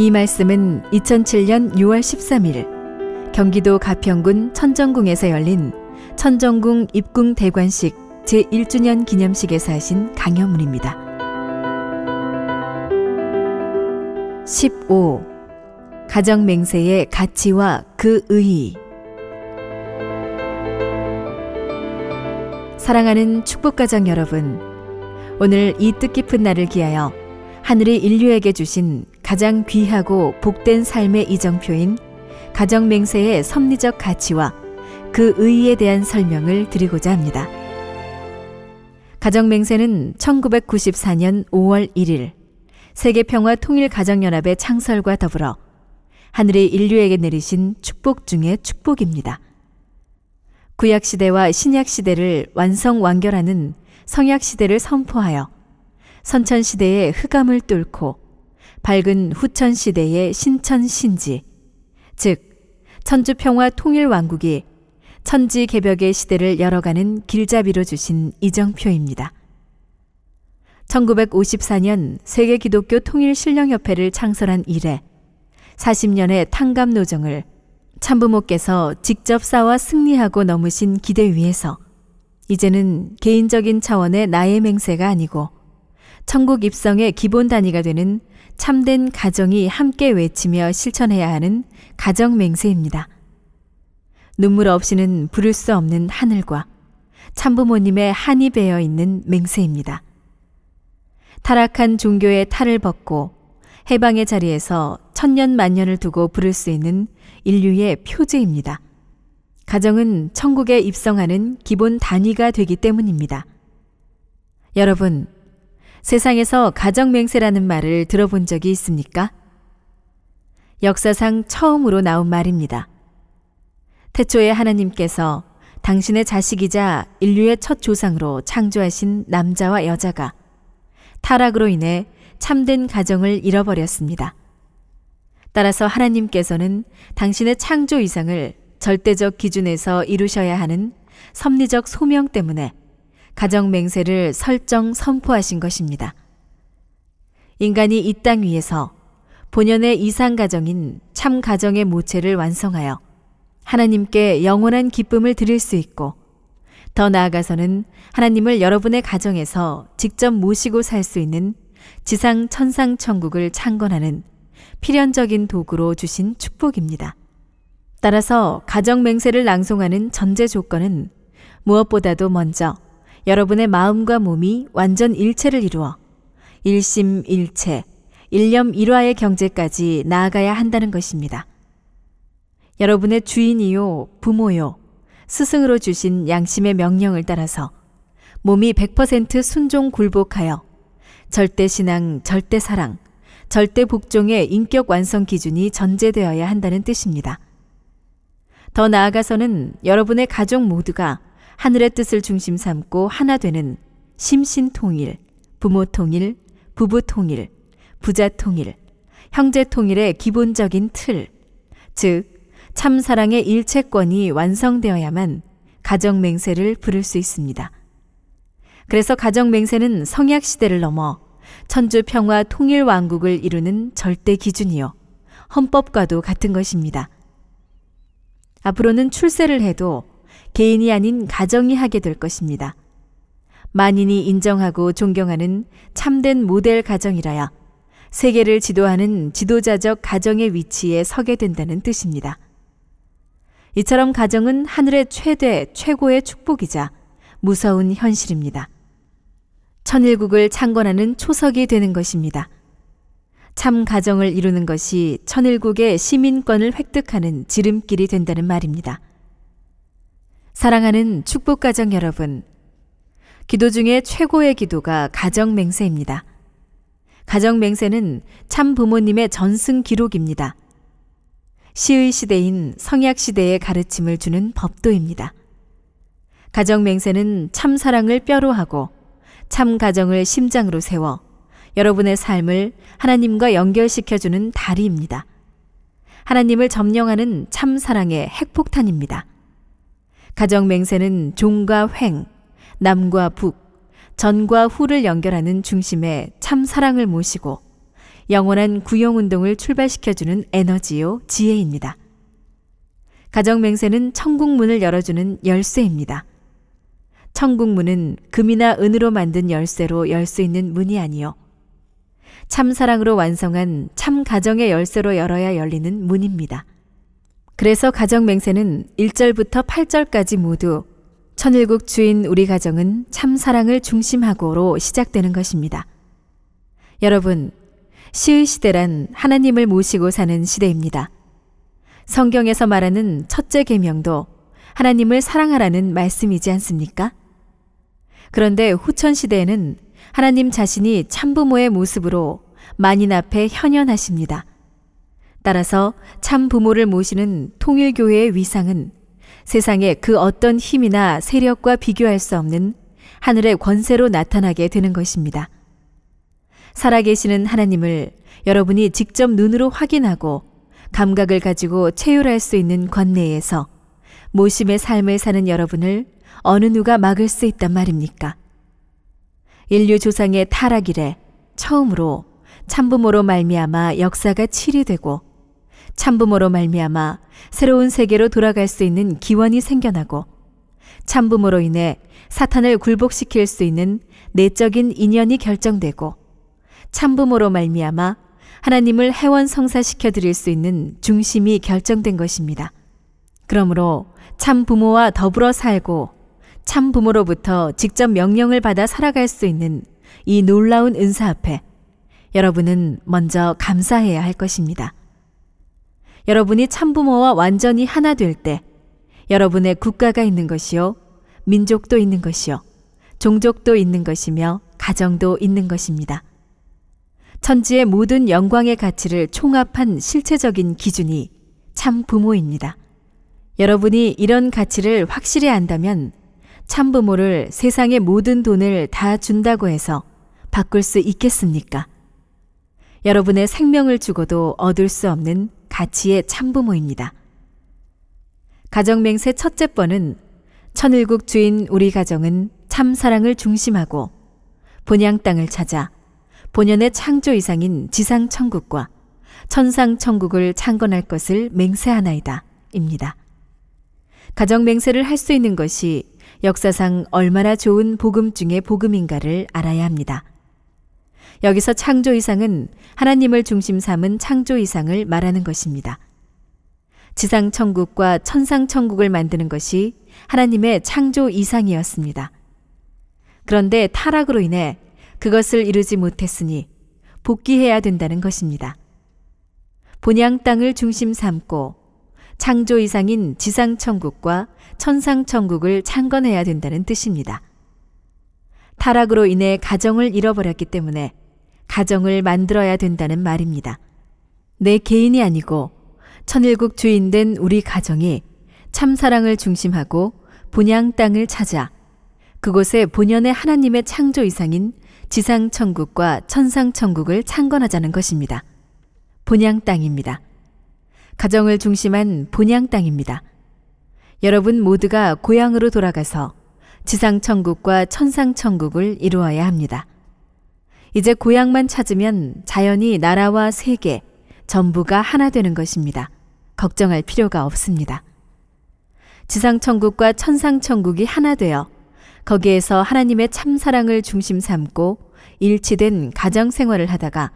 이 말씀은 2007년 6월 13일 경기도 가평군 천정궁에서 열린 천정궁 입궁 대관식 제1주년 기념식에서 하신 강연문입니다. 15. 가정맹세의 가치와 그 의의. 사랑하는 축복가정 여러분, 오늘 이 뜻깊은 날을 기하여 하늘이 인류에게 주신 가장 귀하고 복된 삶의 이정표인 가정맹세의 섭리적 가치와 그 의의에 대한 설명을 드리고자 합니다. 가정맹세는 1994년 5월 1일 세계평화통일가정연합의 창설과 더불어 하늘이 인류에게 내리신 축복 중의 축복입니다. 구약시대와 신약시대를 완성완결하는 성약시대를 선포하여 선천시대의 흑암을 뚫고 밝은 후천시대의 신천신지, 즉 천주평화통일왕국이 천지개벽의 시대를 열어가는 길잡이로 주신 이정표입니다. 1954년 세계기독교통일신령협회를 창설한 이래 40년의 탕감노정을 참부모께서 직접 싸워 승리하고 넘으신 기대 위에서 이제는 개인적인 차원의 나의 맹세가 아니고 천국 입성의 기본 단위가 되는 참된 가정이 함께 외치며 실천해야 하는 가정맹세입니다. 눈물 없이는 부를 수 없는 하늘과 참부모님의 한이 배어 있는 맹세입니다. 타락한 종교의 탈을 벗고 해방의 자리에서 천년 만년을 두고 부를 수 있는 인류의 표제입니다. 가정은 천국에 입성하는 기본 단위가 되기 때문입니다. 여러분, 세상에서 가정맹세라는 말을 들어본 적이 있습니까? 역사상 처음으로 나온 말입니다. 태초에 하나님께서 당신의 자식이자 인류의 첫 조상으로 창조하신 남자와 여자가 타락으로 인해 참된 가정을 잃어버렸습니다. 따라서 하나님께서는 당신의 창조 이상을 절대적 기준에서 이루셔야 하는 섭리적 소명 때문에 가정맹세를 설정 선포하신 것입니다. 인간이 이 땅 위에서 본연의 이상가정인 참가정의 모체를 완성하여 하나님께 영원한 기쁨을 드릴 수 있고 더 나아가서는 하나님을 여러분의 가정에서 직접 모시고 살 수 있는 지상 천상 천국을 창건하는 필연적인 도구로 주신 축복입니다. 따라서 가정맹세를 낭송하는 전제 조건은 무엇보다도 먼저 여러분의 마음과 몸이 완전 일체를 이루어 일심일체, 일념일화의 경제까지 나아가야 한다는 것입니다. 여러분의 주인이요, 부모요, 스승으로 주신 양심의 명령을 따라서 몸이 100% 순종 굴복하여 절대신앙, 절대사랑, 절대복종의 인격 완성 기준이 전제되어야 한다는 뜻입니다. 더 나아가서는 여러분의 가족 모두가 하늘의 뜻을 중심 삼고 하나 되는 심신통일, 부모통일, 부부통일, 부자통일, 형제통일의 기본적인 틀, 즉 참사랑의 일체권이 완성되어야만 가정맹세를 부를 수 있습니다. 그래서 가정맹세는 성약시대를 넘어 천주평화통일왕국을 이루는 절대 기준이요, 헌법과도 같은 것입니다. 앞으로는 출세를 해도 개인이 아닌 가정이 하게 될 것입니다. 만인이 인정하고 존경하는 참된 모델 가정이라야 세계를 지도하는 지도자적 가정의 위치에 서게 된다는 뜻입니다. 이처럼 가정은 하늘의 최고의 축복이자 무서운 현실입니다. 천일국을 창건하는 초석이 되는 것입니다. 참 가정을 이루는 것이 천일국의 시민권을 획득하는 지름길이 된다는 말입니다. 사랑하는 축복가정 여러분, 기도 중에 최고의 기도가 가정맹세입니다. 가정맹세는 참 부모님의 전승 기록입니다. 시의 시대인 성약시대의 가르침을 주는 법도입니다. 가정맹세는 참 사랑을 뼈로 하고 참 가정을 심장으로 세워 여러분의 삶을 하나님과 연결시켜주는 다리입니다. 하나님을 점령하는 참 사랑의 핵폭탄입니다. 가정맹세는 종과 횡, 남과 북, 전과 후를 연결하는 중심에 참 사랑을 모시고 영원한 구용운동을 출발시켜주는 에너지요, 지혜입니다. 가정맹세는 천국문을 열어주는 열쇠입니다. 천국문은 금이나 은으로 만든 열쇠로 열 수 있는 문이 아니요, 참사랑으로 완성한 참 가정의 열쇠로 열어야 열리는 문입니다. 그래서 가정맹세는 1절부터 8절까지 모두 천일국 주인 우리 가정은 참사랑을 중심하고로 시작되는 것입니다. 여러분, 시의 시대란 하나님을 모시고 사는 시대입니다. 성경에서 말하는 첫째 계명도 하나님을 사랑하라는 말씀이지 않습니까? 그런데 후천 시대에는 하나님 자신이 참부모의 모습으로 만인 앞에 현현하십니다. 따라서 참부모를 모시는 통일교회의 위상은 세상의 그 어떤 힘이나 세력과 비교할 수 없는 하늘의 권세로 나타나게 되는 것입니다. 살아계시는 하나님을 여러분이 직접 눈으로 확인하고 감각을 가지고 체휼할 수 있는 권내에서 모심의 삶을 사는 여러분을 어느 누가 막을 수 있단 말입니까? 인류 조상의 타락 이래 처음으로 참부모로 말미암아 역사가 치리되고 참부모로 말미암아 새로운 세계로 돌아갈 수 있는 기원이 생겨나고 참부모로 인해 사탄을 굴복시킬 수 있는 내적인 인연이 결정되고 참부모로 말미암아 하나님을 해원성사시켜 드릴 수 있는 중심이 결정된 것입니다. 그러므로 참부모와 더불어 살고 참부모로부터 직접 명령을 받아 살아갈 수 있는 이 놀라운 은사 앞에 여러분은 먼저 감사해야 할 것입니다. 여러분이 참부모와 완전히 하나 될 때 여러분의 국가가 있는 것이요, 민족도 있는 것이요, 종족도 있는 것이며 가정도 있는 것입니다. 천지의 모든 영광의 가치를 총합한 실체적인 기준이 참부모입니다. 여러분이 이런 가치를 확실히 안다면 참부모를 세상의 모든 돈을 다 준다고 해서 바꿀 수 있겠습니까? 여러분의 생명을 주고도 얻을 수 없는 가치의 참부모입니다. 가정맹세 첫째 번은 천일국 주인 우리 가정은 참사랑을 중심하고 본향 땅을 찾아 본연의 창조 이상인 지상천국과 천상천국을 창건할 것을 맹세하나이다 입니다. 가정맹세를 할 수 있는 것이 역사상 얼마나 좋은 복음 중의 복음인가를 알아야 합니다. 여기서 창조 이상은 하나님을 중심 삼은 창조 이상을 말하는 것입니다. 지상천국과 천상천국을 만드는 것이 하나님의 창조 이상이었습니다. 그런데 타락으로 인해 그것을 이루지 못했으니 복귀해야 된다는 것입니다. 본향 땅을 중심 삼고 창조 이상인 지상천국과 천상천국을 창건해야 된다는 뜻입니다. 타락으로 인해 가정을 잃어버렸기 때문에 가정을 만들어야 된다는 말입니다. 내 개인이 아니고 천일국 주인된 우리 가정이 참사랑을 중심하고 본향 땅을 찾아 그곳에 본연의 하나님의 창조 이상인 지상천국과 천상천국을 창건하자는 것입니다. 본향 땅입니다. 가정을 중심한 본향 땅입니다. 여러분 모두가 고향으로 돌아가서 지상천국과 천상천국을 이루어야 합니다. 이제 고향만 찾으면 자연히 나라와 세계 전부가 하나 되는 것입니다. 걱정할 필요가 없습니다. 지상천국과 천상천국이 하나 되어 거기에서 하나님의 참사랑을 중심 삼고 일치된 가정생활을 하다가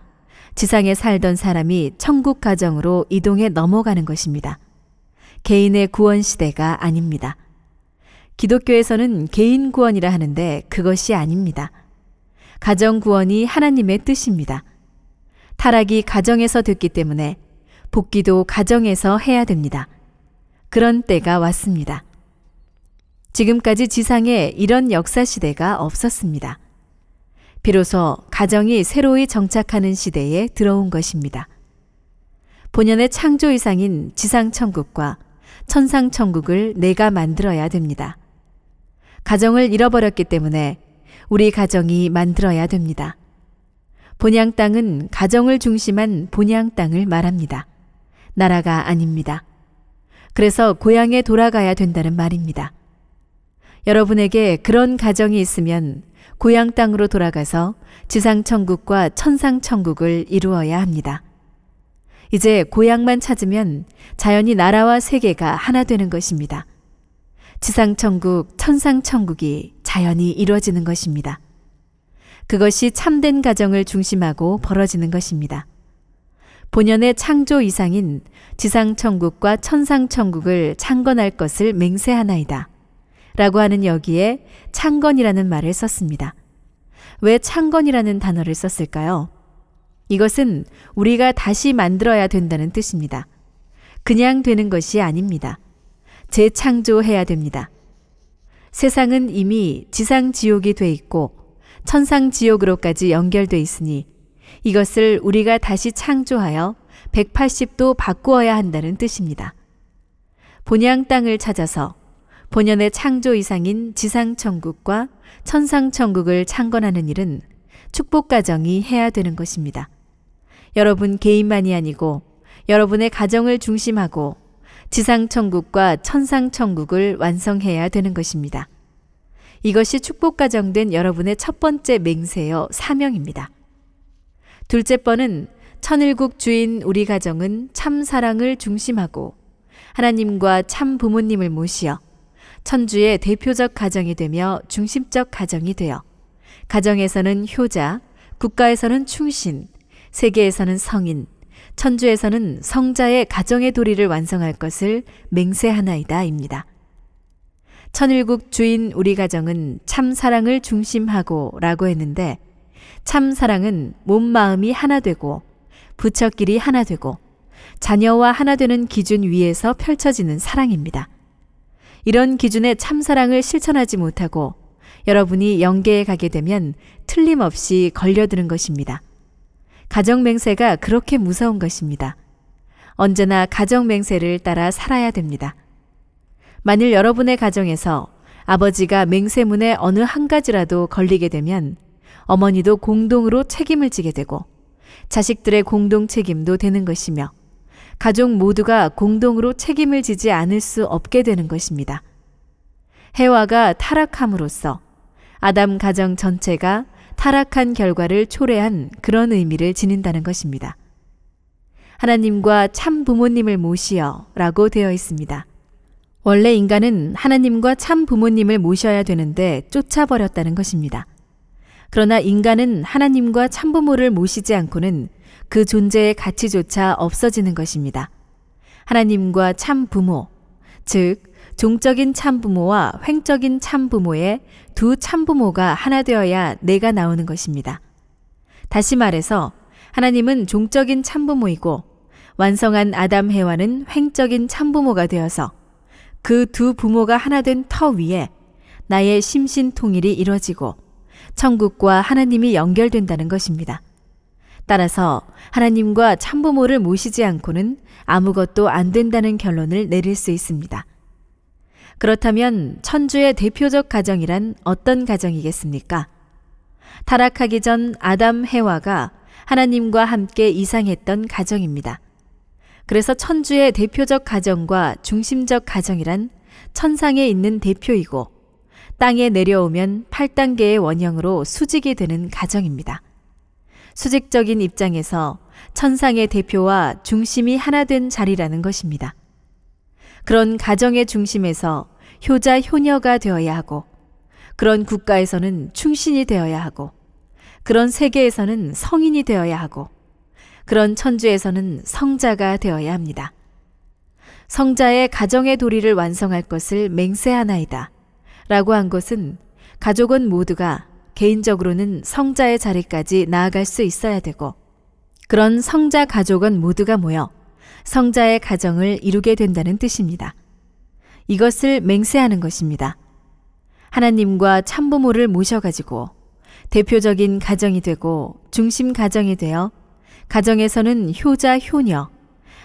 지상에 살던 사람이 천국 가정으로 이동해 넘어가는 것입니다. 개인의 구원 시대가 아닙니다. 기독교에서는 개인 구원이라 하는데 그것이 아닙니다. 가정 구원이 하나님의 뜻입니다. 타락이 가정에서 됐기 때문에 복귀도 가정에서 해야 됩니다. 그런 때가 왔습니다. 지금까지 지상에 이런 역사 시대가 없었습니다. 비로소 가정이 새로이 정착하는 시대에 들어온 것입니다. 본연의 창조 이상인 지상천국과 천상천국을 내가 만들어야 됩니다. 가정을 잃어버렸기 때문에 우리 가정이 만들어야 됩니다. 본향 땅은 가정을 중심한 본향 땅을 말합니다. 나라가 아닙니다. 그래서 고향에 돌아가야 된다는 말입니다. 여러분에게 그런 가정이 있으면 고향 땅으로 돌아가서 지상천국과 천상천국을 이루어야 합니다. 이제 고향만 찾으면 자연히 나라와 세계가 하나 되는 것입니다. 지상천국, 천상천국이 자연히 이루어지는 것입니다. 그것이 참된 가정을 중심하고 벌어지는 것입니다. 본연의 창조 이상인 지상천국과 천상천국을 창건할 것을 맹세하나이다 라고 하는 여기에 창건이라는 말을 썼습니다. 왜 창건이라는 단어를 썼을까요? 이것은 우리가 다시 만들어야 된다는 뜻입니다. 그냥 되는 것이 아닙니다. 재창조해야 됩니다. 세상은 이미 지상지옥이 돼 있고 천상지옥으로까지 연결돼 있으니 이것을 우리가 다시 창조하여 180도 바꾸어야 한다는 뜻입니다. 본향 땅을 찾아서 본연의 창조 이상인 지상천국과 천상천국을 창건하는 일은 축복가정이 해야 되는 것입니다. 여러분 개인만이 아니고 여러분의 가정을 중심하고 지상천국과 천상천국을 완성해야 되는 것입니다. 이것이 축복가정된 여러분의 첫 번째 맹세여 사명입니다. 둘째 번은 천일국 주인 우리 가정은 참 사랑을 중심하고 하나님과 참 부모님을 모시어 천주의 대표적 가정이 되며 중심적 가정이 되어 가정에서는 효자, 국가에서는 충신, 세계에서는 성인, 천주에서는 성자의 가정의 도리를 완성할 것을 맹세하나이다입니다. 천일국 주인 우리 가정은 참 사랑을 중심하고 라고 했는데 참 사랑은 몸 마음이 하나 되고 부처끼리 하나 되고 자녀와 하나 되는 기준 위에서 펼쳐지는 사랑입니다. 이런 기준의 참사랑을 실천하지 못하고 여러분이 영계에 가게 되면 틀림없이 걸려드는 것입니다. 가정맹세가 그렇게 무서운 것입니다. 언제나 가정맹세를 따라 살아야 됩니다. 만일 여러분의 가정에서 아버지가 맹세문에 어느 한 가지라도 걸리게 되면 어머니도 공동으로 책임을 지게 되고 자식들의 공동 책임도 되는 것이며 가족 모두가 공동으로 책임을 지지 않을 수 없게 되는 것입니다. 해와가 타락함으로써 아담 가정 전체가 타락한 결과를 초래한 그런 의미를 지닌다는 것입니다. 하나님과 참 부모님을 모시어 라고 되어 있습니다. 원래 인간은 하나님과 참 부모님을 모셔야 되는데 쫓아버렸다는 것입니다. 그러나 인간은 하나님과 참부모를 모시지 않고는 그 존재의 가치조차 없어지는 것입니다. 하나님과 참부모, 즉 종적인 참부모와 횡적인 참부모의 두 참부모가 하나 되어야 내가 나오는 것입니다. 다시 말해서 하나님은 종적인 참부모이고 완성한 아담 해와는 횡적인 참부모가 되어서 그 두 부모가 하나 된 터 위에 나의 심신통일이 이루어지고 천국과 하나님이 연결된다는 것입니다. 따라서 하나님과 참부모를 모시지 않고는 아무것도 안 된다는 결론을 내릴 수 있습니다. 그렇다면 천주의 대표적 가정이란 어떤 가정이겠습니까? 타락하기 전 아담 해와가 하나님과 함께 이상했던 가정입니다. 그래서 천주의 대표적 가정과 중심적 가정이란 천상에 있는 대표이고 땅에 내려오면 8단계의 원형으로 수직이 되는 가정입니다. 수직적인 입장에서 천상의 대표와 중심이 하나 된 자리라는 것입니다. 그런 가정의 중심에서 효자 효녀가 되어야 하고 그런 국가에서는 충신이 되어야 하고 그런 세계에서는 성인이 되어야 하고 그런 천주에서는 성자가 되어야 합니다. 성자의 가정의 도리를 완성할 것을 맹세하나이다 라고 한 것은 가족은 모두가 개인적으로는 성자의 자리까지 나아갈 수 있어야 되고 그런 성자 가족은 모두가 모여 성자의 가정을 이루게 된다는 뜻입니다. 이것을 맹세하는 것입니다. 하나님과 참부모를 모셔가지고 대표적인 가정이 되고 중심 가정이 되어 가정에서는 효자 효녀,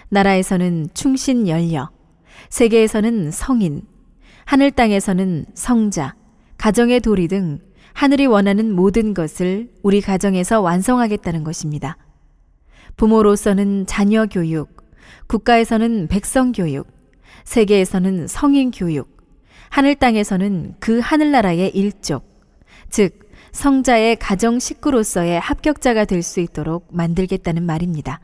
나라에서는 충신 연려, 세계에서는 성인, 하늘 땅에서는 성자, 가정의 도리 등 하늘이 원하는 모든 것을 우리 가정에서 완성하겠다는 것입니다. 부모로서는 자녀 교육, 국가에서는 백성 교육, 세계에서는 성인 교육, 하늘 땅에서는 그 하늘나라의 일족, 즉 성자의 가정 식구로서의 합격자가 될 수 있도록 만들겠다는 말입니다.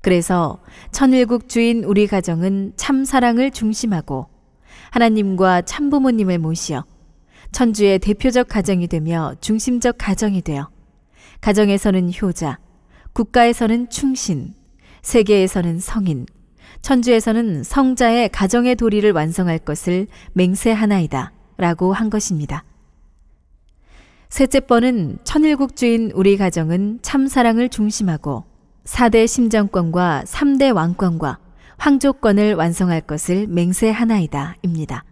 그래서 천일국 주인 우리 가정은 참 사랑을 중심하고 하나님과 참부모님을 모시어 천주의 대표적 가정이 되며 중심적 가정이 되어 가정에서는 효자, 국가에서는 충신, 세계에서는 성인, 천주에서는 성자의 가정의 도리를 완성할 것을 맹세하나이다 라고 한 것입니다. 셋째 번은 천일국 주인 우리 가정은 참사랑을 중심하고 4대 심정권과 3대 왕권과 황족권을 완성할 것을 맹세하나이다 입니다.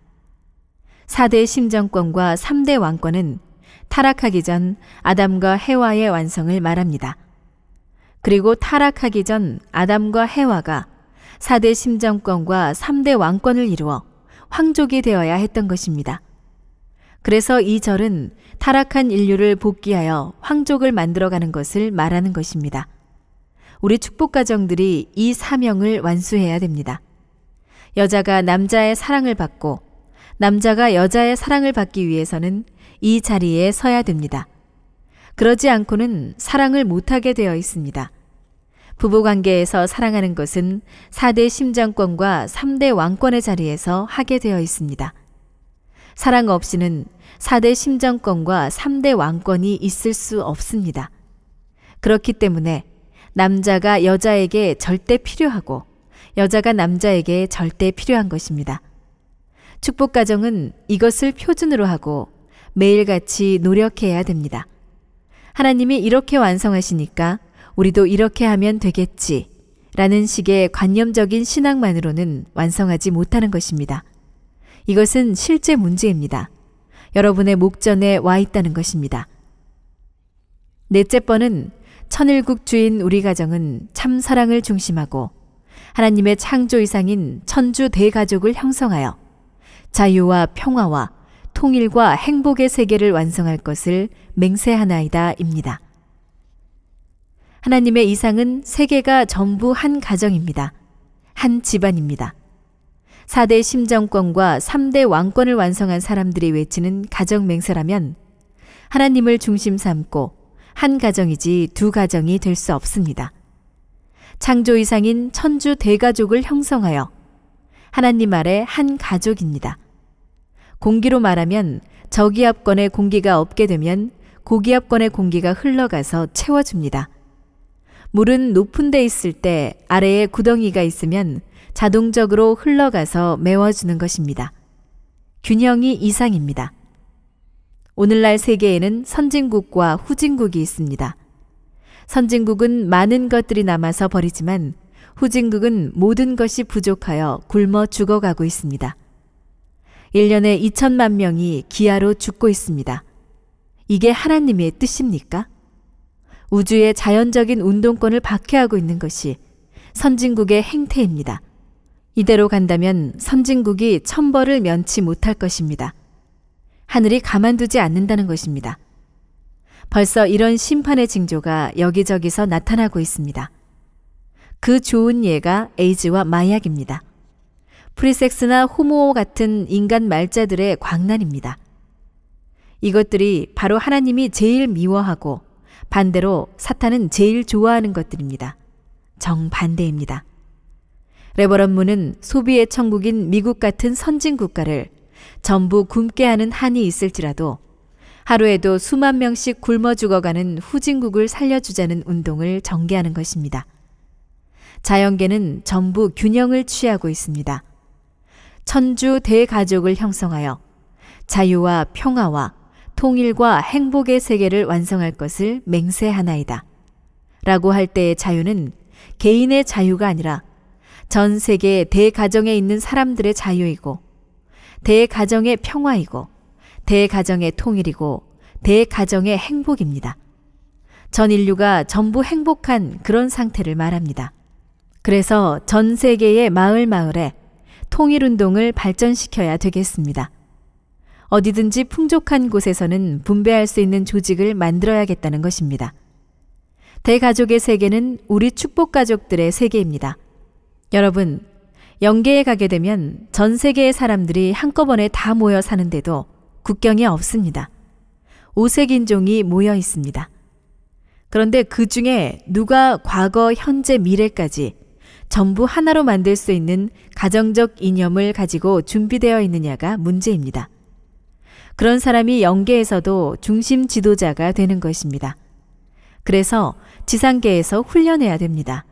4대 심정권과 3대 왕권은 타락하기 전 아담과 해와의 완성을 말합니다. 그리고 타락하기 전 아담과 해와가 4대 심정권과 3대 왕권을 이루어 황족이 되어야 했던 것입니다. 그래서 이 절은 타락한 인류를 복귀하여 황족을 만들어가는 것을 말하는 것입니다. 우리 축복가정들이 이 사명을 완수해야 됩니다. 여자가 남자의 사랑을 받고 남자가 여자의 사랑을 받기 위해서는 이 자리에 서야 됩니다. 그러지 않고는 사랑을 못하게 되어 있습니다. 부부관계에서 사랑하는 것은 4대 심정권과 3대 왕권의 자리에서 하게 되어 있습니다. 사랑 없이는 4대 심정권과 3대 왕권이 있을 수 없습니다. 그렇기 때문에 남자가 여자에게 절대 필요하고 여자가 남자에게 절대 필요한 것입니다. 축복가정은 이것을 표준으로 하고 매일같이 노력해야 됩니다. 하나님이 이렇게 완성하시니까 우리도 이렇게 하면 되겠지 라는 식의 관념적인 신앙만으로는 완성하지 못하는 것입니다. 이것은 실제 문제입니다. 여러분의 목전에 와 있다는 것입니다. 넷째 번은 천일국 주인 우리 가정은 참 사랑을 중심하고 하나님의 창조 이상인 천주 대가족을 형성하여 자유와 평화와 통일과 행복의 세계를 완성할 것을 맹세하나이다 입니다. 하나님의 이상은 세계가 전부 한 가정입니다. 한 집안입니다. 4대 심정권과 3대 왕권을 완성한 사람들이 외치는 가정 맹세라면 하나님을 중심 삼고 한 가정이지 두 가정이 될 수 없습니다. 창조 이상인 천주 대가족을 형성하여 하나님 아래 한 가족입니다. 공기로 말하면 저기압권의 공기가 없게 되면 고기압권의 공기가 흘러가서 채워줍니다. 물은 높은 데 있을 때 아래에 구덩이가 있으면 자동적으로 흘러가서 메워주는 것입니다. 균형이 이상입니다. 오늘날 세계에는 선진국과 후진국이 있습니다. 선진국은 많은 것들이 남아서 버리지만 후진국은 모든 것이 부족하여 굶어 죽어가고 있습니다. 1년에 2천만 명이 기아로 죽고 있습니다. 이게 하나님의 뜻입니까? 우주의 자연적인 운동권을 박해하고 있는 것이 선진국의 행태입니다. 이대로 간다면 선진국이 천벌을 면치 못할 것입니다. 하늘이 가만두지 않는다는 것입니다. 벌써 이런 심판의 징조가 여기저기서 나타나고 있습니다. 그 좋은 예가 에이즈와 마약입니다. 프리섹스나 호모 같은 인간 말자들의 광란입니다. 이것들이 바로 하나님이 제일 미워하고 반대로 사탄은 제일 좋아하는 것들입니다. 정반대입니다. 레버런 문은 소비의 천국인 미국 같은 선진 국가를 전부 굶게 하는 한이 있을지라도 하루에도 수만 명씩 굶어 죽어가는 후진국을 살려주자는 운동을 전개하는 것입니다. 자연계는 전부 균형을 취하고 있습니다. 천주 대가족을 형성하여 자유와 평화와 통일과 행복의 세계를 완성할 것을 맹세하나이다. 라고 할 때의 자유는 개인의 자유가 아니라 전 세계 대가정에 있는 사람들의 자유이고 대가정의 평화이고 대가정의 통일이고 대가정의 행복입니다. 전 인류가 전부 행복한 그런 상태를 말합니다. 그래서 전 세계의 마을에 통일운동을 발전시켜야 되겠습니다. 어디든지 풍족한 곳에서는 분배할 수 있는 조직을 만들어야겠다는 것입니다. 대가족의 세계는 우리 축복가족들의 세계입니다. 여러분, 영계에 가게 되면 전 세계의 사람들이 한꺼번에 다 모여 사는데도 국경이 없습니다. 5색인종이 모여 있습니다. 그런데 그 중에 누가 과거, 현재, 미래까지 전부 하나로 만들 수 있는 가정적 이념을 가지고 준비되어 있느냐가 문제입니다. 그런 사람이 영계에서도 중심 지도자가 되는 것입니다. 그래서 지상계에서 훈련해야 됩니다.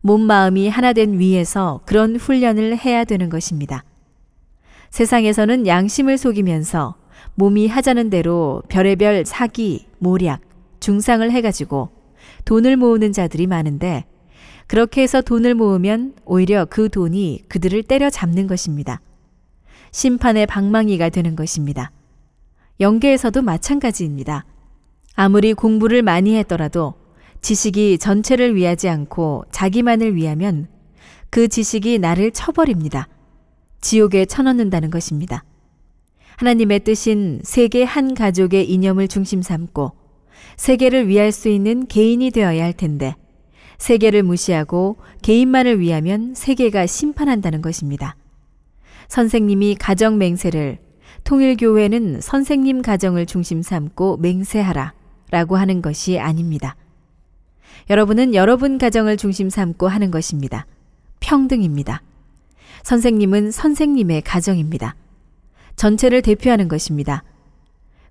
몸 마음이 하나 된 위에서 그런 훈련을 해야 되는 것입니다. 세상에서는 양심을 속이면서 몸이 하자는 대로 별의별 사기, 모략, 중상을 해가지고 돈을 모으는 자들이 많은데 그렇게 해서 돈을 모으면 오히려 그 돈이 그들을 때려잡는 것입니다. 심판의 방망이가 되는 것입니다. 영계에서도 마찬가지입니다. 아무리 공부를 많이 했더라도 지식이 전체를 위하지 않고 자기만을 위하면 그 지식이 나를 쳐버립니다. 지옥에 쳐넣는다는 것입니다. 하나님의 뜻인 세계 한 가족의 이념을 중심 삼고 세계를 위할 수 있는 개인이 되어야 할 텐데 세계를 무시하고 개인만을 위하면 세계가 심판한다는 것입니다. 선생님이 가정 맹세를 통일교회는 선생님 가정을 중심 삼고 맹세하라 라고 하는 것이 아닙니다. 여러분은 여러분 가정을 중심 삼고 하는 것입니다. 평등입니다. 선생님은 선생님의 가정입니다. 전체를 대표하는 것입니다.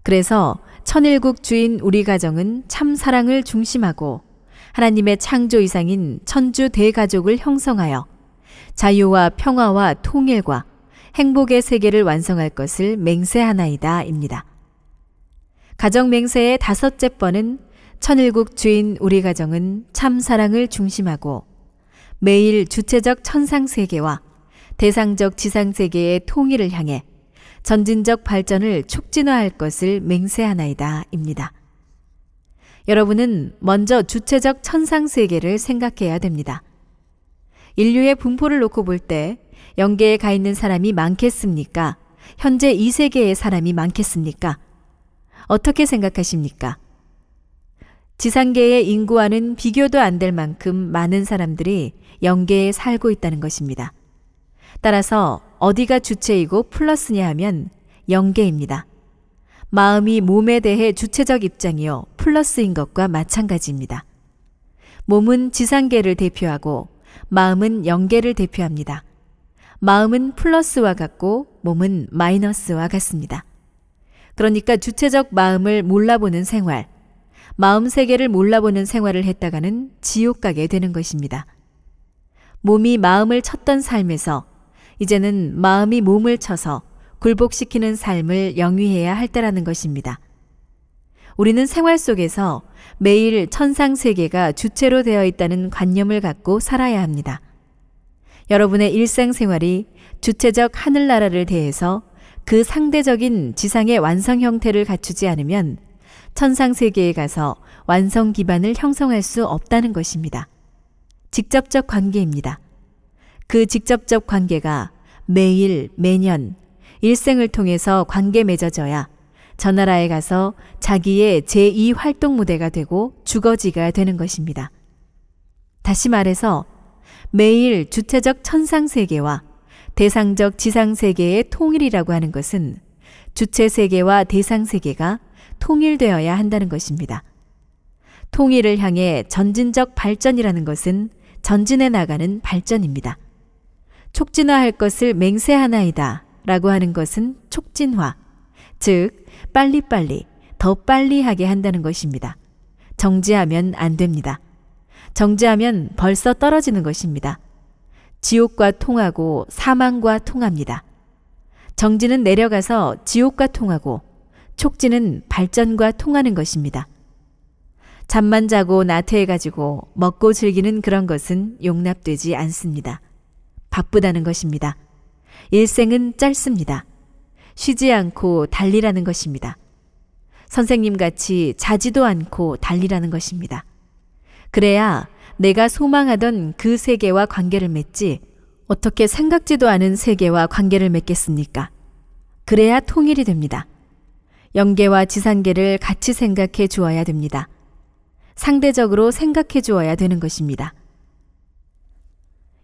그래서 천일국 주인 우리 가정은 참 사랑을 중심하고 하나님의 창조 이상인 천주 대가족을 형성하여 자유와 평화와 통일과 행복의 세계를 완성할 것을 맹세하나이다 입니다. 가정 맹세의 5째 번은 천일국 주인 우리 가정은 참 사랑을 중심하고 매일 주체적 천상세계와 대상적 지상세계의 통일을 향해 전진적 발전을 촉진화할 것을 맹세하나이다 입니다. 여러분은 먼저 주체적 천상세계를 생각해야 됩니다. 인류의 분포를 놓고 볼 때 영계에 가 있는 사람이 많겠습니까? 현재 이 세계의 사람이 많겠습니까? 어떻게 생각하십니까? 지상계의 인구와는 비교도 안 될 만큼 많은 사람들이 영계에 살고 있다는 것입니다. 따라서 어디가 주체이고 플러스냐 하면 영계입니다. 마음이 몸에 대해 주체적 입장이요 플러스인 것과 마찬가지입니다. 몸은 지상계를 대표하고 마음은 영계를 대표합니다. 마음은 플러스와 같고 몸은 마이너스와 같습니다. 그러니까 주체적 마음을 몰라보는 생활, 마음 세계를 몰라보는 생활을 했다가는 지옥 가게 되는 것입니다. 몸이 마음을 쳤던 삶에서 이제는 마음이 몸을 쳐서 굴복시키는 삶을 영위해야 할 때라는 것입니다. 우리는 생활 속에서 매일 천상세계가 주체로 되어 있다는 관념을 갖고 살아야 합니다. 여러분의 일상생활이 주체적 하늘나라를 대해서 그 상대적인 지상의 완성 형태를 갖추지 않으면 천상세계에 가서 완성 기반을 형성할 수 없다는 것입니다. 직접적 관계입니다. 그 직접적 관계가 매일, 매년, 일생을 통해서 관계 맺어져야 저 나라에 가서 자기의 제2 활동 무대가 되고 주거지가 되는 것입니다. 다시 말해서 매일 주체적 천상세계와 대상적 지상세계의 통일이라고 하는 것은 주체세계와 대상세계가 통일되어야 한다는 것입니다. 통일을 향해 전진적 발전이라는 것은 전진해 나가는 발전입니다. 촉진화할 것을 맹세하나이다 라고 하는 것은 촉진화, 즉 빨리빨리, 더 빨리 하게 한다는 것입니다. 정지하면 안 됩니다. 정지하면 벌써 떨어지는 것입니다. 지옥과 통하고 사망과 통합니다. 정지는 내려가서 지옥과 통하고 촉진은 발전과 통하는 것입니다. 잠만 자고 나태해가지고 먹고 즐기는 그런 것은 용납되지 않습니다. 바쁘다는 것입니다. 일생은 짧습니다. 쉬지 않고 달리라는 것입니다. 선생님같이 자지도 않고 달리라는 것입니다. 그래야 내가 소망하던 그 세계와 관계를 맺지 어떻게 생각지도 않은 세계와 관계를 맺겠습니까? 그래야 통일이 됩니다. 영계와 지상계를 같이 생각해 주어야 됩니다. 상대적으로 생각해 주어야 되는 것입니다.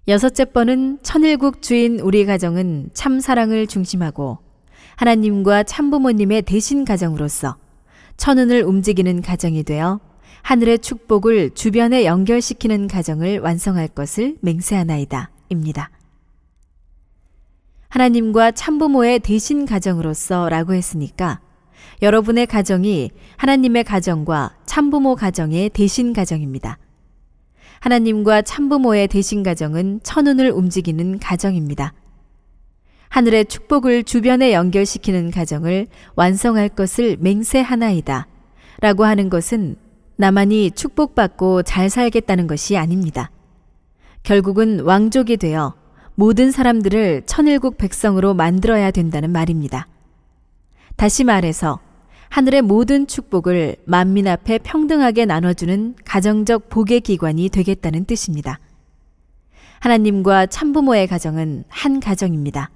여섯째 번은 천일국 주인 우리 가정은 참 사랑을 중심하고 하나님과 참부모님의 대신 가정으로서 천운을 움직이는 가정이 되어 하늘의 축복을 주변에 연결시키는 가정을 완성할 것을 맹세하나이다 입니다. 하나님과 참부모의 대신 가정으로서 라고 했으니까 여러분의 가정이 하나님의 가정과 참부모 가정의 대신 가정입니다. 하나님과 참부모의 대신 가정은 천운을 움직이는 가정입니다. 하늘의 축복을 주변에 연결시키는 가정을 완성할 것을 맹세하나이다 라고 하는 것은 나만이 축복받고 잘 살겠다는 것이 아닙니다. 결국은 왕족이 되어 모든 사람들을 천일국 백성으로 만들어야 된다는 말입니다. 다시 말해서 하늘의 모든 축복을 만민 앞에 평등하게 나눠주는 가정적 복의 기관이 되겠다는 뜻입니다. 하나님과 참부모의 가정은 한 가정입니다.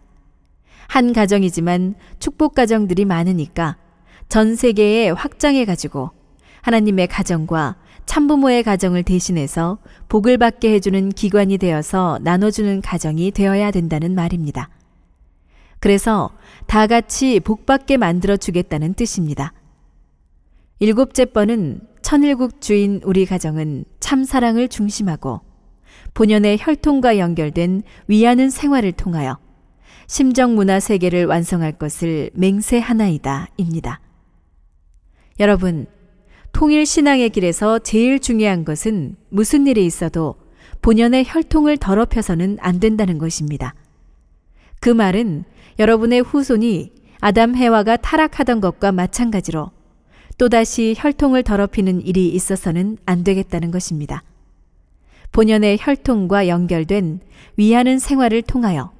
한 가정이지만 축복 가정들이 많으니까 전 세계에 확장해가지고 하나님의 가정과 참부모의 가정을 대신해서 복을 받게 해주는 기관이 되어서 나눠주는 가정이 되어야 된다는 말입니다. 그래서 다 같이 복받게 만들어 주겠다는 뜻입니다. 일곱째 번은 천일국 주인 우리 가정은 참 사랑을 중심하고 본연의 혈통과 연결된 위하는 생활을 통하여 심정 문화 세계를 완성할 것을 맹세하나이다 입니다. 여러분, 통일 신앙의 길에서 제일 중요한 것은 무슨 일이 있어도 본연의 혈통을 더럽혀서는 안 된다는 것입니다. 그 말은 여러분의 후손이 아담 해와가 타락하던 것과 마찬가지로 또다시 혈통을 더럽히는 일이 있어서는 안 되겠다는 것입니다. 본연의 혈통과 연결된 위하는 생활을 통하여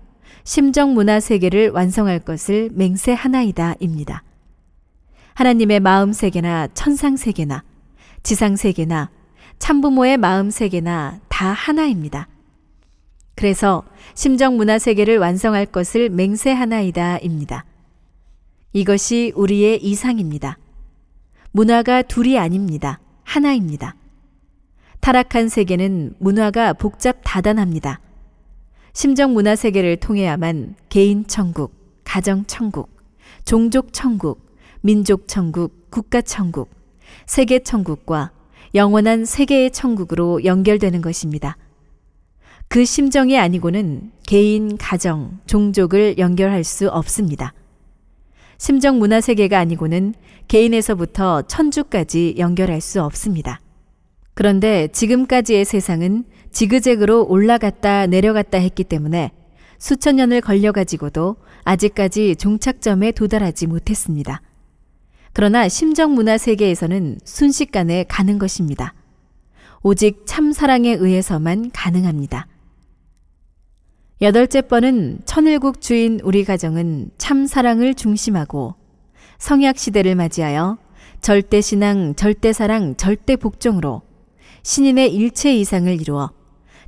심정 문화 세계를 완성할 것을 맹세하나이다 입니다. 하나님의 마음 세계나 천상 세계나 지상 세계나 참부모의 마음 세계나 다 하나입니다. 그래서 심정 문화 세계를 완성할 것을 맹세하나이다 입니다. 이것이 우리의 이상입니다. 문화가 둘이 아닙니다. 하나입니다. 타락한 세계는 문화가 복잡 다단합니다. 심정 문화 세계를 통해야만 개인 천국, 가정 천국, 종족 천국, 민족 천국, 국가 천국, 세계 천국과 영원한 세계의 천국으로 연결되는 것입니다. 그 심정이 아니고는 개인, 가정, 종족을 연결할 수 없습니다. 심정 문화 세계가 아니고는 개인에서부터 천주까지 연결할 수 없습니다. 그런데 지금까지의 세상은 지그재그로 올라갔다 내려갔다 했기 때문에 수천 년을 걸려가지고도 아직까지 종착점에 도달하지 못했습니다. 그러나 심정 문화 세계에서는 순식간에 가는 것입니다. 오직 참 사랑에 의해서만 가능합니다. 여덟째 번은 천일국 주인 우리 가정은 참 사랑을 중심하고 성약 시대를 맞이하여 절대신앙, 절대사랑, 절대복종으로 신인의 일체 이상을 이루어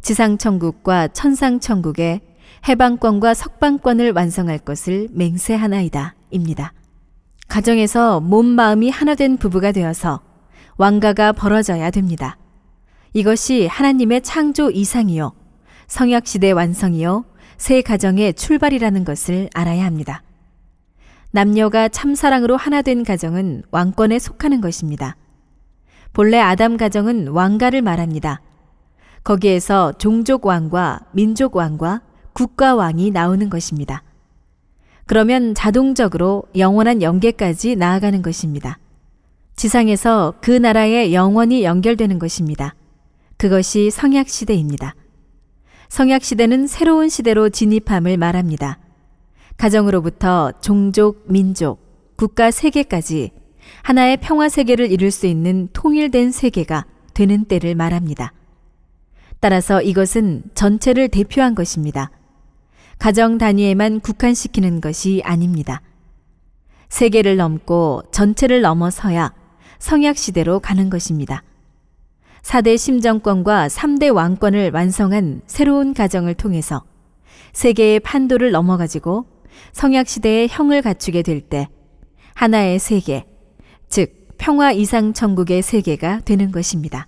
지상천국과 천상천국의 해방권과 석방권을 완성할 것을 맹세하나이다 입니다. 가정에서 몸 마음이 하나 된 부부가 되어서 왕가가 벌어져야 됩니다. 이것이 하나님의 창조 이상이요 성약시대 완성이요 새 가정의 출발이라는 것을 알아야 합니다. 남녀가 참사랑으로 하나 된 가정은 왕권에 속하는 것입니다. 본래 아담 가정은 왕가를 말합니다. 거기에서 종족 왕과 민족 왕과 국가 왕이 나오는 것입니다. 그러면 자동적으로 영원한 영계까지 나아가는 것입니다. 지상에서 그 나라에 영원히 연결되는 것입니다. 그것이 성약시대입니다. 성약시대는 새로운 시대로 진입함을 말합니다. 가정으로부터 종족, 민족, 국가 세계까지 하나의 평화 세계를 이룰 수 있는 통일된 세계가 되는 때를 말합니다. 따라서 이것은 전체를 대표한 것입니다. 가정 단위에만 국한시키는 것이 아닙니다. 세계를 넘고 전체를 넘어서야 성약시대로 가는 것입니다. 4대 심정권과 3대 왕권을 완성한 새로운 가정을 통해서 세계의 판도를 넘어가지고 성약시대의 형을 갖추게 될 때 하나의 세계, 즉 평화 이상 천국의 세계가 되는 것입니다.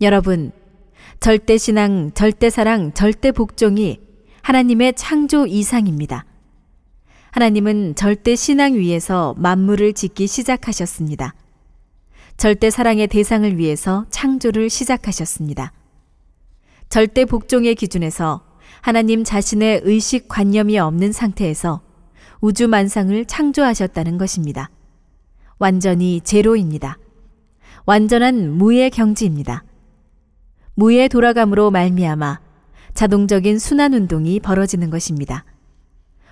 여러분, 절대신앙, 절대사랑, 절대복종이 하나님의 창조 이상입니다. 하나님은 절대신앙 위에서 만물을 짓기 시작하셨습니다. 절대사랑의 대상을 위해서 창조를 시작하셨습니다. 절대복종의 기준에서 하나님 자신의 의식관념이 없는 상태에서 우주만상을 창조하셨다는 것입니다. 완전히 제로입니다. 완전한 무의 경지입니다. 무에 돌아감으로 말미암아 자동적인 순환운동이 벌어지는 것입니다.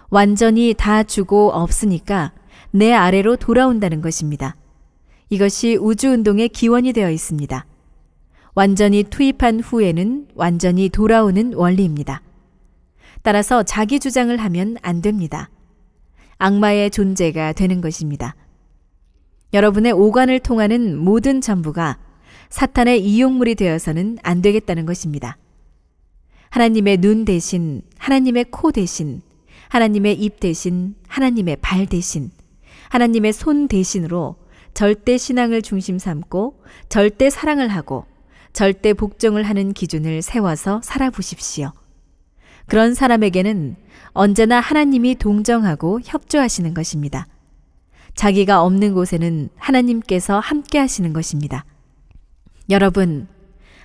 완전히 다 주고 없으니까 내 아래로 돌아온다는 것입니다. 이것이 우주운동의 기원이 되어 있습니다. 완전히 투입한 후에는 완전히 돌아오는 원리입니다. 따라서 자기 주장을 하면 안 됩니다. 악마의 존재가 되는 것입니다. 여러분의 오관을 통하는 모든 전부가 사탄의 이용물이 되어서는 안 되겠다는 것입니다. 하나님의 눈 대신, 하나님의 코 대신, 하나님의 입 대신, 하나님의 발 대신, 하나님의 손 대신으로 절대 신앙을 중심 삼고 절대 사랑을 하고 절대 복종을 하는 기준을 세워서 살아보십시오. 그런 사람에게는 언제나 하나님이 동정하고 협조하시는 것입니다. 자기가 없는 곳에는 하나님께서 함께 하시는 것입니다. 여러분,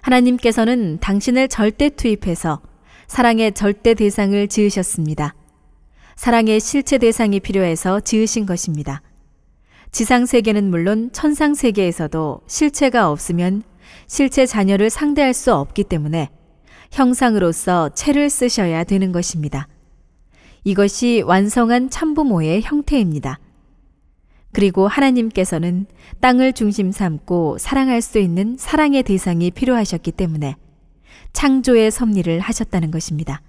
하나님께서는 당신을 절대 투입해서 사랑의 절대 대상을 지으셨습니다. 사랑의 실체 대상이 필요해서 지으신 것입니다. 지상세계는 물론 천상세계에서도 실체가 없으면 실체 자녀를 상대할 수 없기 때문에 형상으로서 체를 쓰셔야 되는 것입니다. 이것이 완성한 참부모의 형태입니다. 그리고 하나님께서는 땅을 중심 삼고 사랑할 수 있는 사랑의 대상이 필요하셨기 때문에 창조의 섭리를 하셨다는 것입니다.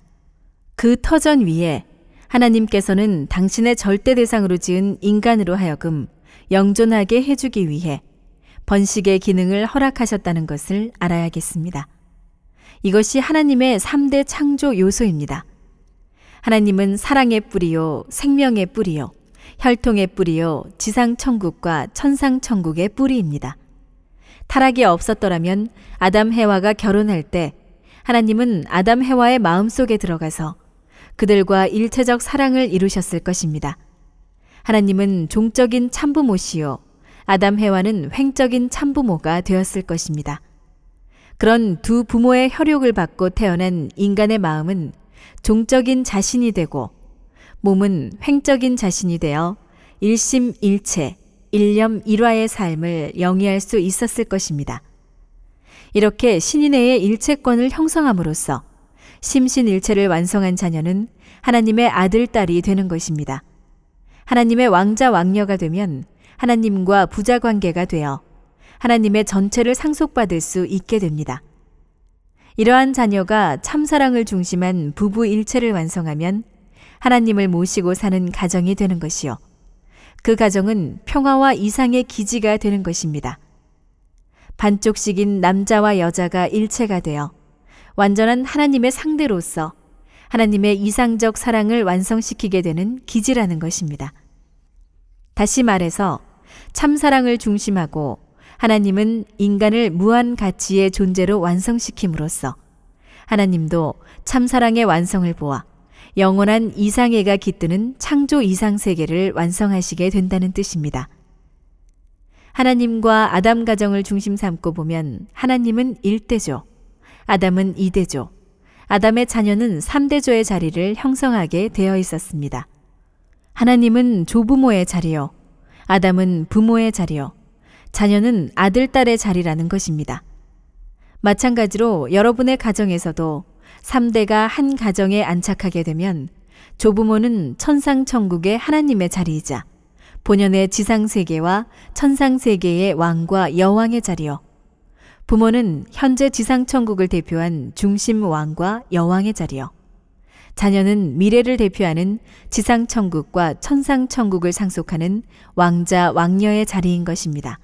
그 터전 위에 하나님께서는 당신의 절대 대상으로 지은 인간으로 하여금 영존하게 해주기 위해 번식의 기능을 허락하셨다는 것을 알아야겠습니다. 이것이 하나님의 3대 창조 요소입니다. 하나님은 사랑의 뿌리요, 생명의 뿌리요, 혈통의 뿌리요, 지상천국과 천상천국의 뿌리입니다. 타락이 없었더라면 아담 해와가 결혼할 때 하나님은 아담 해와의 마음속에 들어가서 그들과 일체적 사랑을 이루셨을 것입니다. 하나님은 종적인 참부모시요, 아담 해와는 횡적인 참부모가 되었을 것입니다. 그런 두 부모의 혈육을 받고 태어난 인간의 마음은 종적인 자신이 되고 몸은 횡적인 자신이 되어 일심일체, 일념일화의 삶을 영위할 수 있었을 것입니다. 이렇게 신인애의 일체권을 형성함으로써 심신일체를 완성한 자녀는 하나님의 아들, 딸이 되는 것입니다. 하나님의 왕자, 왕녀가 되면 하나님과 부자 관계가 되어 하나님의 전체를 상속받을 수 있게 됩니다. 이러한 자녀가 참사랑을 중심한 부부 일체를 완성하면 하나님을 모시고 사는 가정이 되는 것이요. 그 가정은 평화와 이상의 기지가 되는 것입니다. 반쪽씩인 남자와 여자가 일체가 되어 완전한 하나님의 상대로서 하나님의 이상적 사랑을 완성시키게 되는 기지라는 것입니다. 다시 말해서 참사랑을 중심하고 하나님은 인간을 무한 가치의 존재로 완성시킴으로써 하나님도 참사랑의 완성을 보아 영원한 이상애가 깃드는 창조 이상세계를 완성하시게 된다는 뜻입니다. 하나님과 아담 가정을 중심 삼고 보면 하나님은 1대조, 아담은 2대조, 아담의 자녀는 3대조의 자리를 형성하게 되어 있었습니다. 하나님은 조부모의 자리요, 아담은 부모의 자리요, 자녀는 아들, 딸의 자리라는 것입니다. 마찬가지로 여러분의 가정에서도 3대가 한 가정에 안착하게 되면 조부모는 천상천국의 하나님의 자리이자 본연의 지상세계와 천상세계의 왕과 여왕의 자리요, 부모는 현재 지상천국을 대표한 중심왕과 여왕의 자리요, 자녀는 미래를 대표하는 지상천국과 천상천국을 상속하는 왕자, 왕녀의 자리인 것입니다.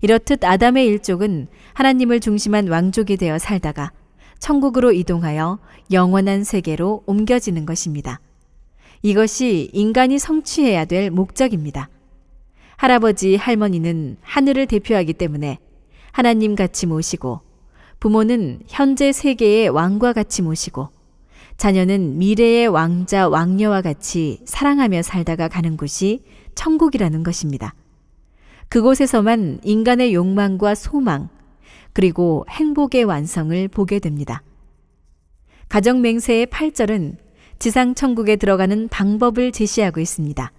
이렇듯 아담의 일족은 하나님을 중심한 왕족이 되어 살다가 천국으로 이동하여 영원한 세계로 옮겨지는 것입니다. 이것이 인간이 성취해야 될 목적입니다. 할아버지, 할머니는 하늘을 대표하기 때문에 하나님 같이 모시고 부모는 현재 세계의 왕과 같이 모시고 자녀는 미래의 왕자, 왕녀와 같이 사랑하며 살다가 가는 곳이 천국이라는 것입니다. 그곳에서만 인간의 욕망과 소망, 그리고 행복의 완성을 보게 됩니다. 가정맹세의 8절은 지상천국에 들어가는 방법을 제시하고 있습니다.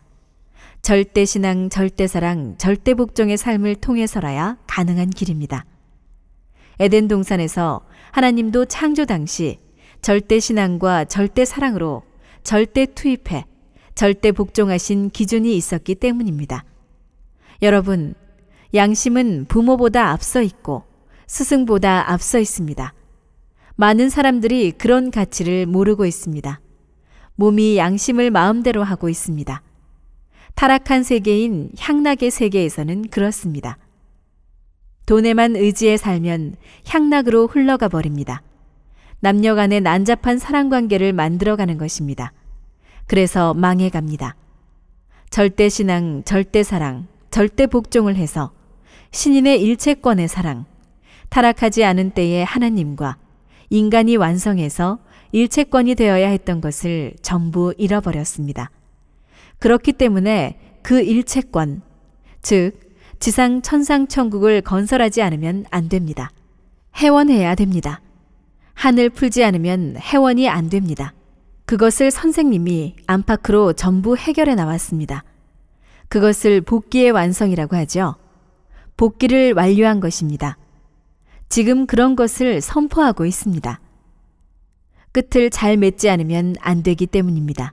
절대신앙, 절대사랑, 절대복종의 삶을 통해서라야 가능한 길입니다. 에덴 동산에서 하나님도 창조 당시 절대신앙과 절대사랑으로 절대 투입해 절대 복종하신 기준이 있었기 때문입니다. 여러분, 양심은 부모보다 앞서 있고 스승보다 앞서 있습니다. 많은 사람들이 그런 가치를 모르고 있습니다. 몸이 양심을 마음대로 하고 있습니다. 타락한 세계인 향락의 세계에서는 그렇습니다. 돈에만 의지해 살면 향락으로 흘러가 버립니다. 남녀 간의 난잡한 사랑관계를 만들어가는 것입니다. 그래서 망해갑니다. 절대신앙, 절대사랑, 절대복종을 해서 신인의 일체권의 사랑, 타락하지 않은 때의 하나님과 인간이 완성해서 일체권이 되어야 했던 것을 전부 잃어버렸습니다. 그렇기 때문에 그 일체권, 즉 지상 천상 천국을 건설하지 않으면 안 됩니다. 해원해야 됩니다. 한을 풀지 않으면 해원이 안 됩니다. 그것을 선생님이 안팎으로 전부 해결해 나왔습니다. 그것을 복기의 완성이라고 하죠. 복기를 완료한 것입니다. 지금 그런 것을 선포하고 있습니다. 끝을 잘 맺지 않으면 안 되기 때문입니다.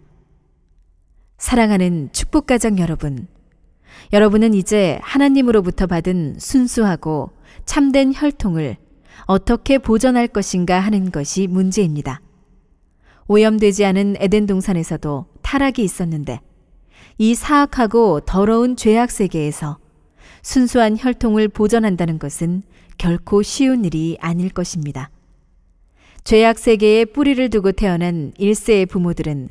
사랑하는 축복가정 여러분, 여러분은 이제 하나님으로부터 받은 순수하고 참된 혈통을 어떻게 보존할 것인가 하는 것이 문제입니다. 오염되지 않은 에덴 동산에서도 타락이 있었는데 이 사악하고 더러운 죄악 세계에서 순수한 혈통을 보존한다는 것은 결코 쉬운 일이 아닐 것입니다. 죄악 세계에 뿌리를 두고 태어난 1세의 부모들은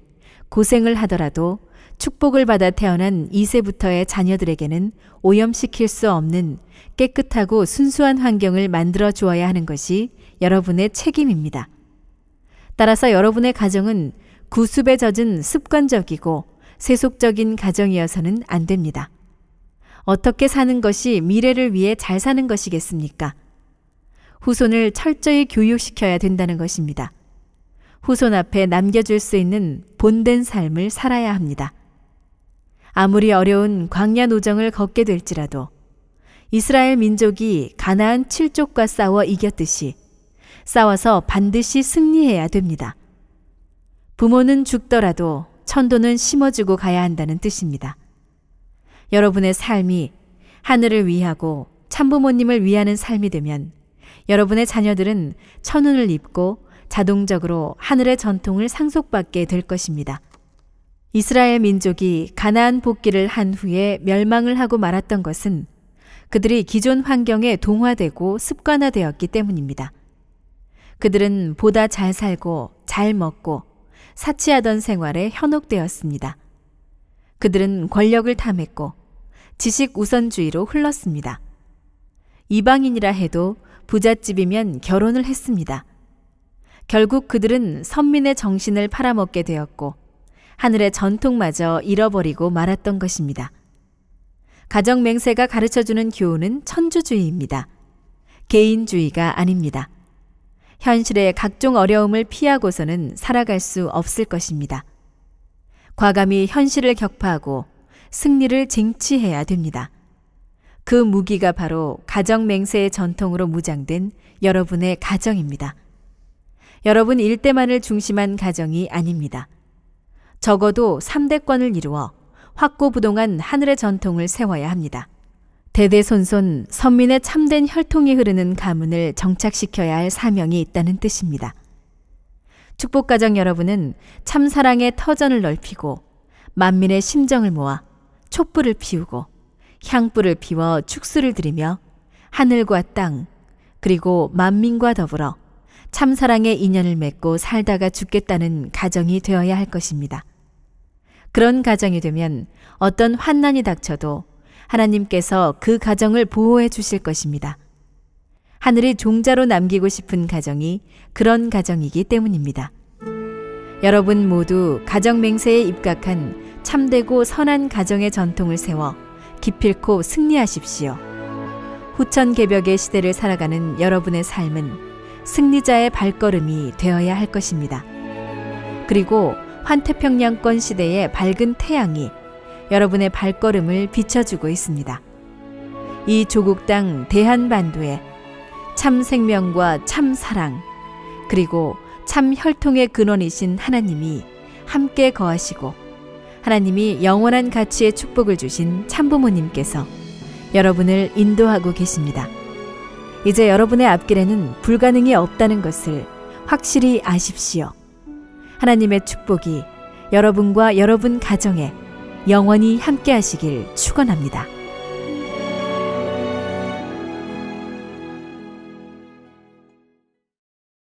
고생을 하더라도 축복을 받아 태어난 2세부터의 자녀들에게는 오염시킬 수 없는 깨끗하고 순수한 환경을 만들어 주어야 하는 것이 여러분의 책임입니다. 따라서 여러분의 가정은 구습에 젖은 습관적이고 세속적인 가정이어서는 안 됩니다. 어떻게 사는 것이 미래를 위해 잘 사는 것이겠습니까? 후손을 철저히 교육시켜야 된다는 것입니다. 후손 앞에 남겨줄 수 있는 본된 삶을 살아야 합니다. 아무리 어려운 광야 노정을 걷게 될지라도 이스라엘 민족이 가나안 7족과 싸워 이겼듯이 싸워서 반드시 승리해야 됩니다. 부모는 죽더라도 천도는 심어주고 가야 한다는 뜻입니다. 여러분의 삶이 하늘을 위하고 참부모님을 위하는 삶이 되면 여러분의 자녀들은 천운을 입고 자동적으로 하늘의 전통을 상속받게 될 것입니다. 이스라엘 민족이 가나안 복기를 한 후에 멸망을 하고 말았던 것은 그들이 기존 환경에 동화되고 습관화되었기 때문입니다. 그들은 보다 잘 살고 잘 먹고 사치하던 생활에 현혹되었습니다. 그들은 권력을 탐했고 지식 우선주의로 흘렀습니다. 이방인이라 해도 부잣집이면 결혼을 했습니다. 결국 그들은 선민의 정신을 팔아먹게 되었고 하늘의 전통마저 잃어버리고 말았던 것입니다. 가정맹세가 가르쳐주는 교훈은 천주주의입니다. 개인주의가 아닙니다. 현실의 각종 어려움을 피하고서는 살아갈 수 없을 것입니다. 과감히 현실을 격파하고 승리를 쟁취해야 됩니다. 그 무기가 바로 가정맹세의 전통으로 무장된 여러분의 가정입니다. 여러분 일대만을 중심한 가정이 아닙니다. 적어도 3대권을 이루어 확고부동한 하늘의 전통을 세워야 합니다. 대대손손 선민의 참된 혈통이 흐르는 가문을 정착시켜야 할 사명이 있다는 뜻입니다. 축복가정 여러분은 참사랑의 터전을 넓히고 만민의 심정을 모아 촛불을 피우고 향불을 피워 축수를 드리며 하늘과 땅 그리고 만민과 더불어 참사랑의 인연을 맺고 살다가 죽겠다는 가정이 되어야 할 것입니다. 그런 가정이 되면 어떤 환난이 닥쳐도 하나님께서 그 가정을 보호해 주실 것입니다. 하늘이 종자로 남기고 싶은 가정이 그런 가정이기 때문입니다. 여러분 모두 가정 맹세에 입각한 참되고 선한 가정의 전통을 세워 기필코 승리하십시오. 후천개벽의 시대를 살아가는 여러분의 삶은 승리자의 발걸음이 되어야 할 것입니다. 그리고 환태평양권 시대의 밝은 태양이 여러분의 발걸음을 비춰주고 있습니다. 이 조국 땅 대한반도에 참 생명과 참 사랑, 그리고 참 혈통의 근원이신 하나님이 함께 거하시고 하나님이 영원한 가치의 축복을 주신 참부모님께서 여러분을 인도하고 계십니다. 이제 여러분의 앞길에는 불가능이 없다는 것을 확실히 아십시오. 하나님의 축복이 여러분과 여러분 가정에 영원히 함께 하시길 축원합니다.